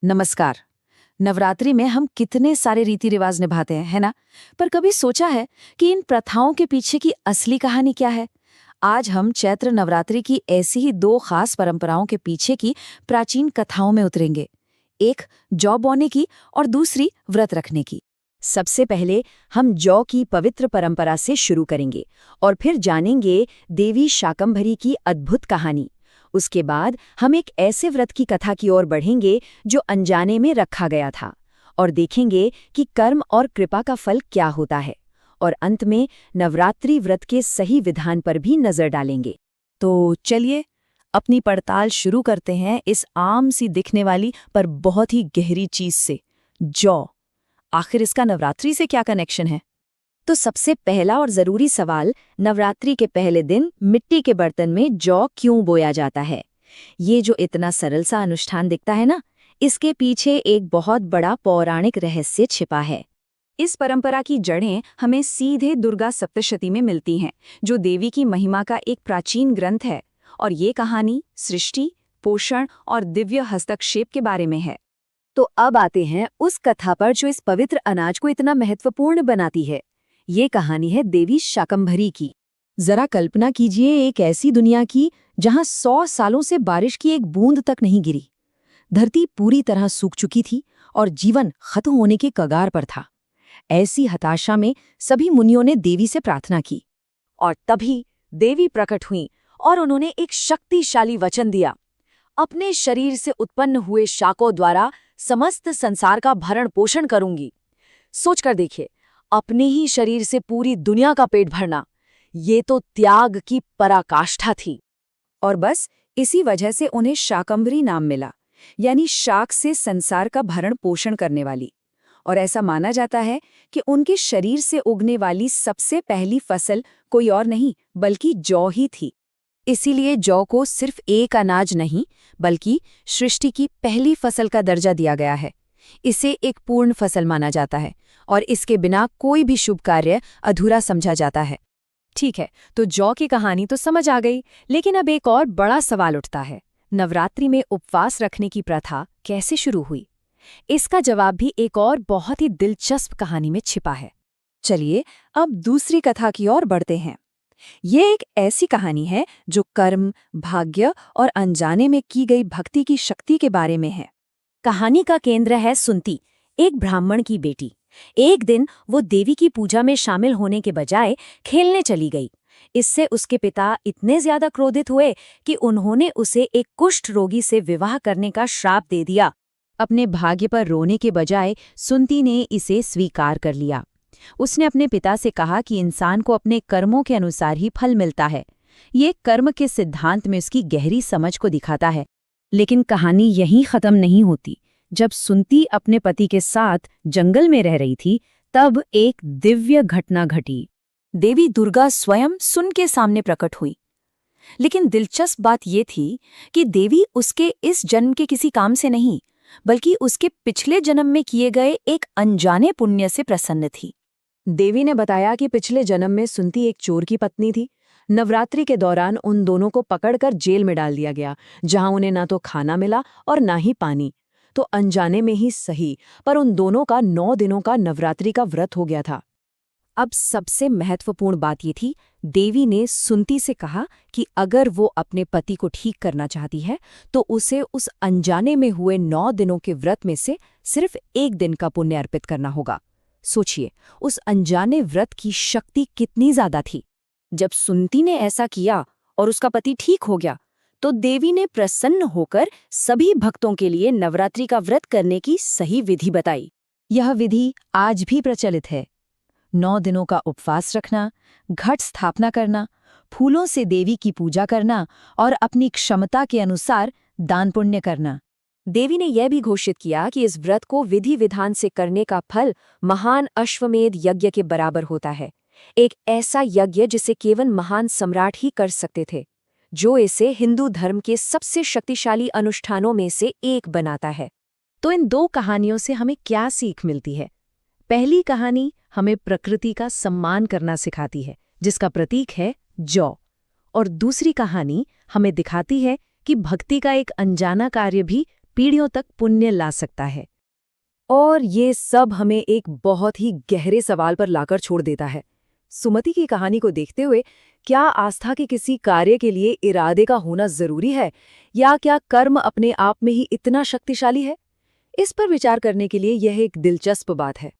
नमस्कार। नवरात्रि में हम कितने सारे रीति रिवाज निभाते हैं, है ना? पर कभी सोचा है कि इन प्रथाओं के पीछे की असली कहानी क्या है? आज हम चैत्र नवरात्रि की ऐसी ही दो खास परंपराओं के पीछे की प्राचीन कथाओं में उतरेंगे। एक जौ बोने की और दूसरी व्रत रखने की। सबसे पहले हम जौ की पवित्र परंपरा से शुरू करेंगे और फिर जानेंगे देवी शाकंभरी की अद्भुत कहानी। उसके बाद हम एक ऐसे व्रत की कथा की ओर बढ़ेंगे जो अनजाने में रखा गया था और देखेंगे कि कर्म और कृपा का फल क्या होता है। और अंत में नवरात्रि व्रत के सही विधान पर भी नजर डालेंगे। तो चलिए अपनी पड़ताल शुरू करते हैं इस आम सी दिखने वाली पर बहुत ही गहरी चीज से, जौ। आखिर इसका नवरात्रि से क्या कनेक्शन है? तो सबसे पहला और जरूरी सवाल, नवरात्रि के पहले दिन मिट्टी के बर्तन में जौ क्यों बोया जाता है? ये जो इतना सरल सा अनुष्ठान दिखता है ना, इसके पीछे एक बहुत बड़ा पौराणिक रहस्य छिपा है। इस परंपरा की जड़ें हमें सीधे दुर्गा सप्तशती में मिलती हैं, जो देवी की महिमा का एक प्राचीन ग्रंथ है। और ये कहानी सृष्टि, पोषण और दिव्य हस्तक्षेप के बारे में है। तो अब आते हैं उस कथा पर जो इस पवित्र अनाज को इतना महत्वपूर्ण बनाती है। ये कहानी है देवी शाकंभरी की। जरा कल्पना कीजिए एक ऐसी दुनिया की जहां 100 सालों से बारिश की एक बूंद तक नहीं गिरी। धरती पूरी तरह सूख चुकी थी और जीवन खत्म होने के कगार पर था। ऐसी हताशा में सभी मुनियों ने देवी से प्रार्थना की और तभी देवी प्रकट हुईं और उन्होंने एक शक्तिशाली वचन दिया। अपने शरीर से उत्पन्न हुए शाकों द्वारा समस्त संसार का भरण पोषण करूंगी। सोचकर देखिए, अपने ही शरीर से पूरी दुनिया का पेट भरना, ये तो त्याग की पराकाष्ठा थी। और बस इसी वजह से उन्हें शाकंभरी नाम मिला, यानी शाक से संसार का भरण पोषण करने वाली। और ऐसा माना जाता है कि उनके शरीर से उगने वाली सबसे पहली फसल कोई और नहीं बल्कि जौ ही थी। इसीलिए जौ को सिर्फ एक अनाज नहीं बल्कि सृष्टि की पहली फसल का दर्जा दिया गया है। इसे एक पूर्ण फसल माना जाता है और इसके बिना कोई भी शुभ कार्य अधूरा समझा जाता है। ठीक है, तो जौ की कहानी तो समझ आ गई, लेकिन अब एक और बड़ा सवाल उठता है। नवरात्रि में उपवास रखने की प्रथा कैसे शुरू हुई? इसका जवाब भी एक और बहुत ही दिलचस्प कहानी में छिपा है। चलिए अब दूसरी कथा की ओर बढ़ते हैं। ये एक ऐसी कहानी है जो कर्म, भाग्य और अनजाने में की गई भक्ति की शक्ति के बारे में है। कहानी का केंद्र है सुंती, एक ब्राह्मण की बेटी। एक दिन वो देवी की पूजा में शामिल होने के बजाय खेलने चली गई। इससे उसके पिता इतने ज्यादा क्रोधित हुए कि उन्होंने उसे एक कुष्ठ रोगी से विवाह करने का श्राप दे दिया। अपने भाग्य पर रोने के बजाय सुंती ने इसे स्वीकार कर लिया। उसने अपने पिता से कहा कि इंसान को अपने कर्मों के अनुसार ही फल मिलता है। ये कर्म के सिद्धांत में उसकी गहरी समझ को दिखाता है। लेकिन कहानी यहीं खत्म नहीं होती। जब सुंती अपने पति के साथ जंगल में रह रही थी, तब एक दिव्य घटना घटी। देवी दुर्गा स्वयं सुन के सामने प्रकट हुई। लेकिन दिलचस्प बात ये थी कि देवी उसके इस जन्म के किसी काम से नहीं, बल्कि उसके पिछले जन्म में किए गए एक अनजाने पुण्य से प्रसन्न थी। देवी ने बताया कि पिछले जन्म में सुंती एक चोर की पत्नी थी। नवरात्रि के दौरान उन दोनों को पकड़कर जेल में डाल दिया गया, जहां उन्हें ना तो खाना मिला और ना ही पानी। तो अनजाने में ही सही, पर उन दोनों का 9 दिनों का नवरात्रि का व्रत हो गया था। अब सबसे महत्वपूर्ण बात ये थी, देवी ने सुंती से कहा कि अगर वो अपने पति को ठीक करना चाहती है तो उसे उस अनजाने में हुए 9 दिनों के व्रत में से सिर्फ 1 दिन का पुण्य अर्पित करना होगा। सोचिए, उस अनजाने व्रत की शक्ति कितनी ज्यादा थी। जब सुंती ने ऐसा किया और उसका पति ठीक हो गया, तो देवी ने प्रसन्न होकर सभी भक्तों के लिए नवरात्रि का व्रत करने की सही विधि बताई। यह विधि आज भी प्रचलित है। 9 दिनों का उपवास रखना, घट स्थापना करना, फूलों से देवी की पूजा करना और अपनी क्षमता के अनुसार दान पुण्य करना। देवी ने यह भी घोषित किया कि इस व्रत को विधि विधान से करने का फल महान अश्वमेध यज्ञ के बराबर होता है। एक ऐसा यज्ञ जिसे केवल महान सम्राट ही कर सकते थे, जो इसे हिंदू धर्म के सबसे शक्तिशाली अनुष्ठानों में से एक बनाता है। तो इन दो कहानियों से हमें क्या सीख मिलती है? पहली कहानी हमें प्रकृति का सम्मान करना सिखाती है, जिसका प्रतीक है जौ। और दूसरी कहानी हमें दिखाती है कि भक्ति का एक अनजाना कार्य भी पीढ़ियों तक पुण्य ला सकता है। और ये सब हमें एक बहुत ही गहरे सवाल पर लाकर छोड़ देता है। सुमति की कहानी को देखते हुए क्या आस्था के किसी कार्य के लिए इरादे का होना जरूरी है, या क्या कर्म अपने आप में ही इतना शक्तिशाली है? इस पर विचार करने के लिए यह एक दिलचस्प बात है।